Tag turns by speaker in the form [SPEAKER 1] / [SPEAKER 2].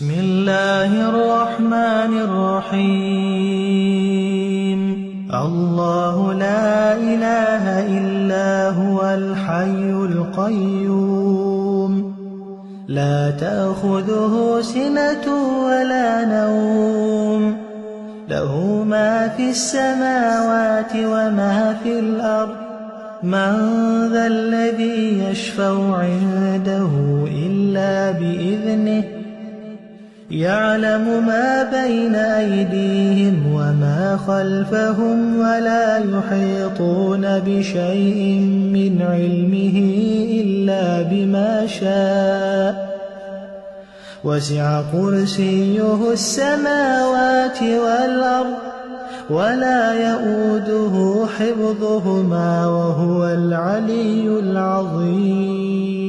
[SPEAKER 1] بسم الله الرحمن الرحيم الله لا إله إلا هو الحي القيوم لا تأخذه سنة ولا نوم له ما في السماوات وما في الأرض من ذا الذي يشفع عنده إلا بإذنه يعلم ما بين أيديهم وما خلفهم ولا يحيطون بشيء من علمه إلا بما شاء وسع كرسيه السماوات والأرض ولا يؤوده حفظهما وهو العلي العظيم